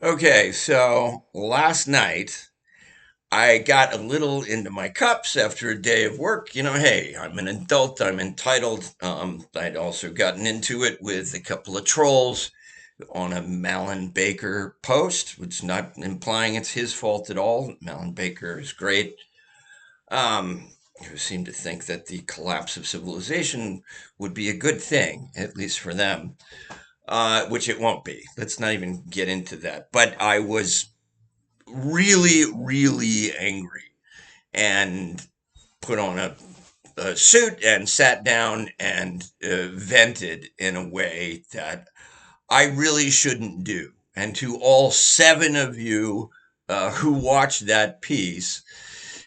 Okay, so last night I got a little into my cups after a day of work. Hey, I'm an adult, I'm entitled. I'd also gotten into it with a couple of trolls on a Malin Baker post, which is not implying it's his fault at all. Malin Baker is great. Who seem to think that the collapse of civilization would be a good thing, at least for them, which it won't be. Let's not even get into that. But I was really, really angry and put on a suit and sat down and vented in a way that I really shouldn't do. And to all seven of you who watched that piece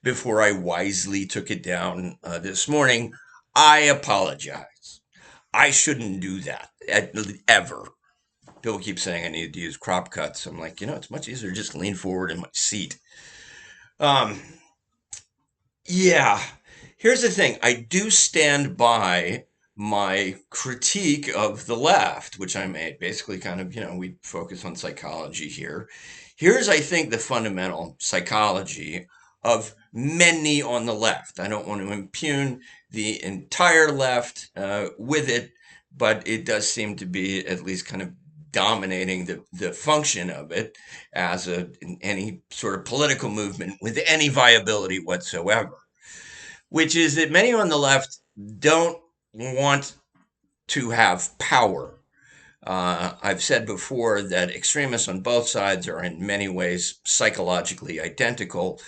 before I wisely took it down this morning, I apologize. I shouldn't do that ever. People keep saying I need to use crop cuts. I'm like, it's much easier to just lean forward in my seat. Um, yeah. Here's the thing. I do stand by my critique of the left, which I made. Basically, kind of, we focus on psychology here. Here's, I think, the fundamental psychology of many on the left. I don't want to impugn the entire left with it, but it does seem to be at least kind of dominating the function of it as any sort of political movement with any viability whatsoever, which is that many on the left don't want to have power. I've said before that extremists on both sides are in many ways psychologically identical,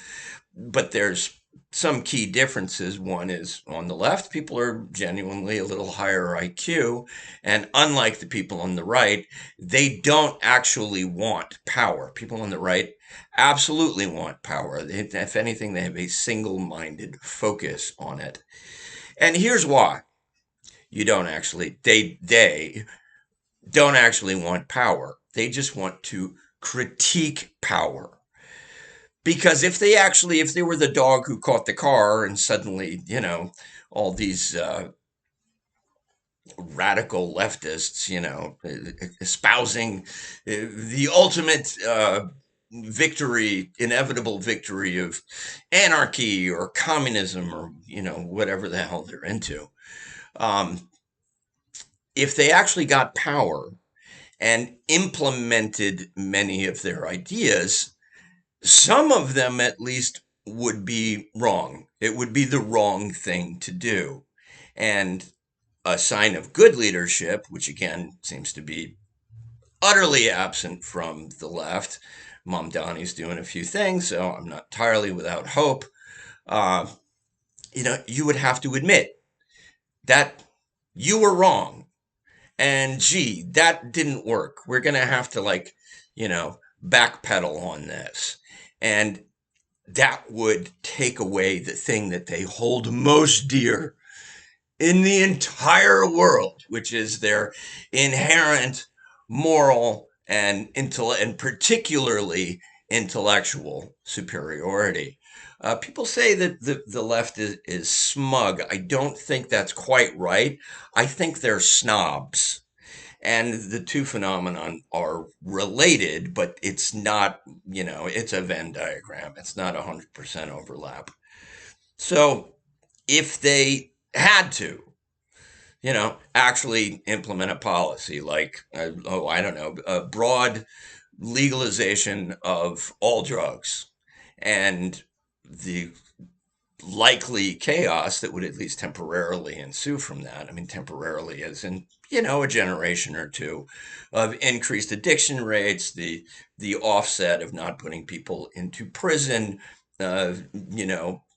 but there's some key differences. One is on the left, people are genuinely a little higher IQ. And unlike the people on the right, they don't actually want power. People on the right absolutely want power. If anything, they have a single minded focus on it. And here's why they don't actually want power. They just want to critique power. Because if they were the dog who caught the car and suddenly, all these radical leftists, espousing the ultimate victory, inevitable victory of anarchy or communism or, whatever the hell they're into. Um, if they actually got power and implemented many of their ideas, some of them at least would be wrong. It would be the wrong thing to do. And a sign of good leadership, which again seems to be utterly absent from the left. Mom Donnie's doing a few things, so I'm not entirely without hope. Uh, you would have to admit that you were wrong. And gee, that didn't work. We're going to have to, backpedal on this. And that would take away the thing that they hold most dear in the entire world, which is their inherent moral and particularly intellectual superiority. People say that the left is smug. I don't think that's quite right. I think they're snobs. And the two phenomenon are related, but it's not, it's a Venn diagram. It's not 100% overlap. So if they had to, actually implement a policy like, I don't know, a broad legalization of all drugs and the likely chaos that would at least temporarily ensue from that. I mean, temporarily as in, a generation or two of increased addiction rates, the offset of not putting people into prison,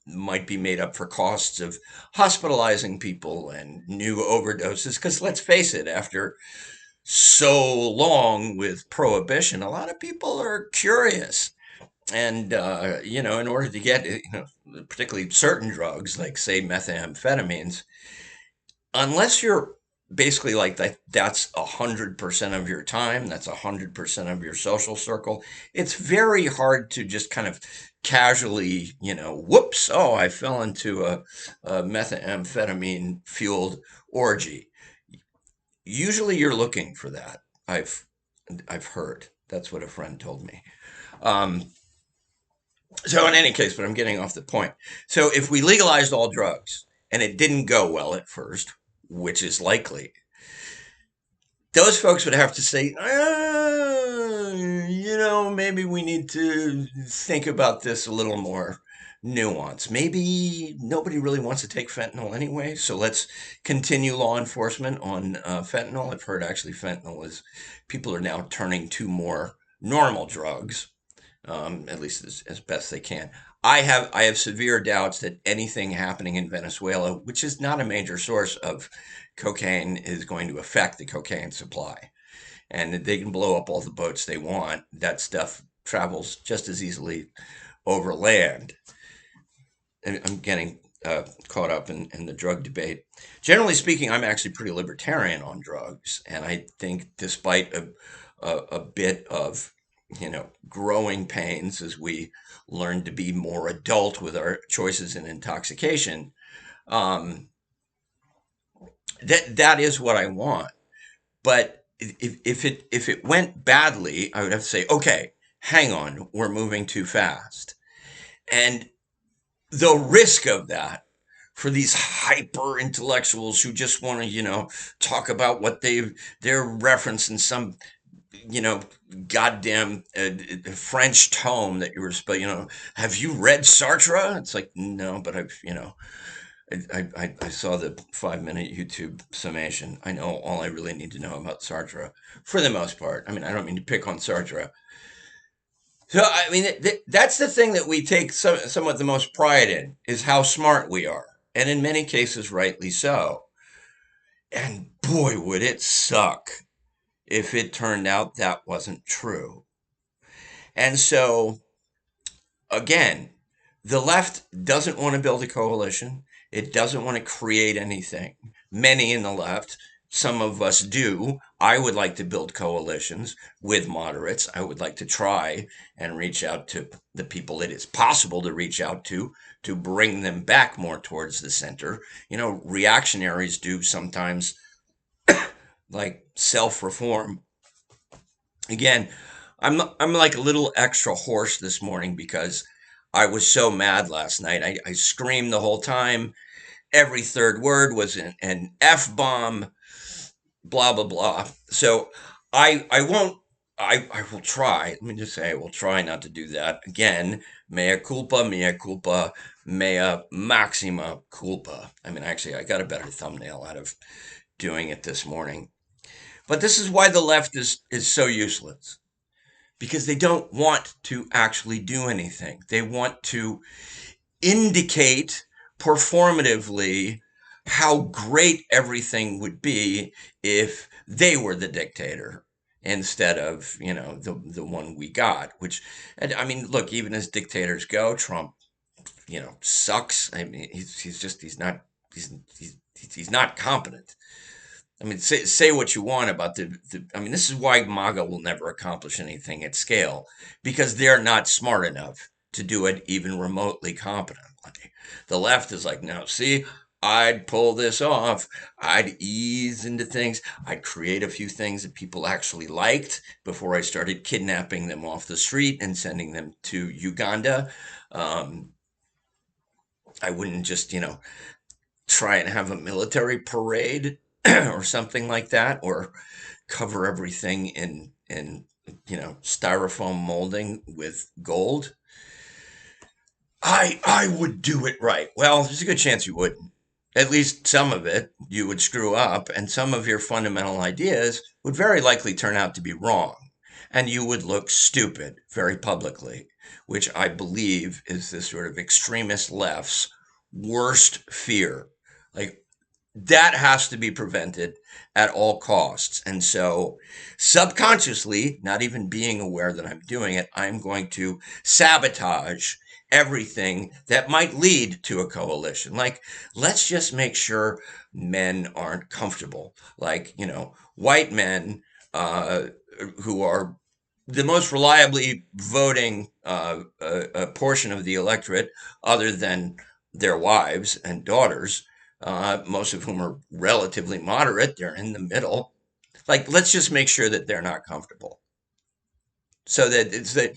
might be made up for costs of hospitalizing people and new overdoses. Because let's face it, after so long with prohibition, a lot of people are curious. And, in order to get, particularly certain drugs, like, say, methamphetamines, unless you're basically like that, that's 100% of your time, that's 100% of your social circle, it's very hard to just kind of casually, whoops, oh, I fell into a methamphetamine fueled orgy. Usually you're looking for that. I've heard. That's what a friend told me. Um, so in any case, but I'm getting off the point. So if we legalized all drugs and it didn't go well at first, which is likely, those folks would have to say, maybe we need to think about this a little more nuance. Maybe nobody really wants to take fentanyl anyway, so let's continue law enforcement on fentanyl. I've heard actually fentanyl is people are now turning to more normal drugs, at least as best they can. I have severe doubts that anything happening in Venezuela, which is not a major source of cocaine, is going to affect the cocaine supply. And they can blow up all the boats they want. That stuff travels just as easily over land. And I'm getting caught up in the drug debate. Generally speaking, I'm actually pretty libertarian on drugs, and I think despite a bit of growing pains as we learn to be more adult with our choices in intoxication, um, that is what I want. But if it went badly, I would have to say, okay, hang on, we're moving too fast. And the risk of that for these hyper intellectuals who just want to, talk about what they're referencing some, you know, goddamn French tome that you were supposed, have you read Sartre? It's like, no, but I saw the 5 minute YouTube summation. I know all I really need to know about Sartre for the most part. I mean, I don't mean to pick on Sartre. So, I mean, that's the thing that we take somewhat the most pride in is how smart we are. And in many cases, rightly so. And boy, would it suck if it turned out that wasn't true. And so, again, the left doesn't want to build a coalition. It doesn't want to create anything. Many in the left, some of us do. I would like to build coalitions with moderates. I would like to try and reach out to the people it is possible to reach out to bring them back more towards the center. Reactionaries do sometimes like self-reform. Again, I'm like a little extra hoarse this morning because I was so mad last night. I screamed the whole time. Every third word was an F bomb, blah, blah, blah. So I won't, I will try. Let me just say, I will try not to do that. Again, mea culpa, mea maxima culpa. I mean, actually, I got a better thumbnail out of doing it this morning. But this is why the left is so useless because they don't want to actually do anything. They want to indicate performatively how great everything would be if they were the dictator instead of the one we got. Which, and I mean, look, even as dictators go, Trump sucks. I mean, he's not competent. I mean, say what you want about I mean, this is why MAGA will never accomplish anything at scale because they're not smart enough to do it even remotely competently. The left is like, no, see, I'd pull this off. I'd ease into things. I'd create a few things that people actually liked before I started kidnapping them off the street and sending them to Uganda. Um, I wouldn't just, try and have a military parade or something like that, or cover everything in styrofoam molding with gold. I would do it right. Well, there's a good chance you wouldn't. At least some of it you would screw up, and some of your fundamental ideas would very likely turn out to be wrong, and you would look stupid very publicly, which I believe is this sort of extremist left's worst fear. Like that has to be prevented at all costs. And so, subconsciously, not even being aware that I'm doing it, I'm going to sabotage everything that might lead to a coalition. Like, let's just make sure men aren't comfortable. Like, white men who are the most reliably voting portion of the electorate, other than their wives and daughters, most of whom are relatively moderate. They're in the middle. Like, let's just make sure that they're not comfortable. so that it's that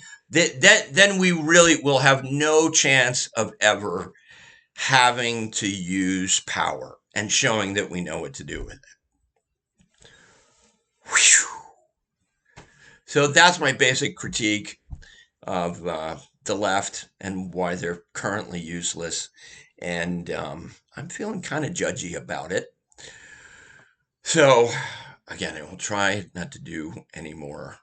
then we really will have no chance of ever having to use power and showing that we know what to do with it. Whew. So that's my basic critique of the left and why they're currently useless. And I'm feeling kind of judgy about it. So, again, I will try not to do any more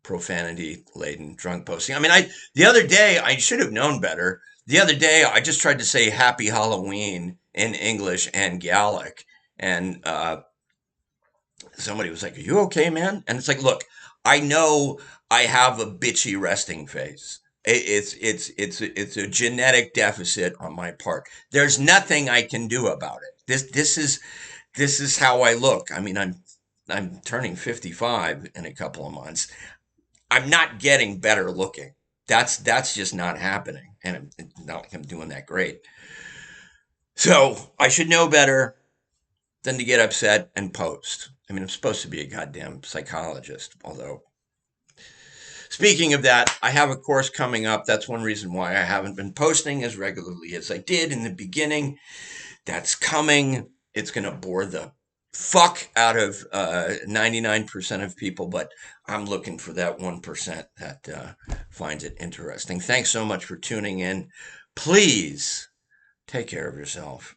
profanity laden drunk posting. I mean, the other day I should have known better. The other day I just tried to say Happy Halloween in English and Gaelic, and somebody was like, "Are you okay, man?" And it's like, look, I know I have a bitchy resting face. It's a genetic deficit on my part. There's nothing I can do about it. This is how I look. I mean, I'm turning 55 in a couple of months. I'm not getting better looking. That's just not happening, and it's not like I'm doing that great. So I should know better than to get upset and post. I mean, I'm supposed to be a goddamn psychologist, although. Speaking of that, I have a course coming up. That's one reason why I haven't been posting as regularly as I did in the beginning. That's coming. It's going to bore the fuck out of 99% of people, but I'm looking for that 1% that finds it interesting. Thanks so much for tuning in. Please take care of yourself.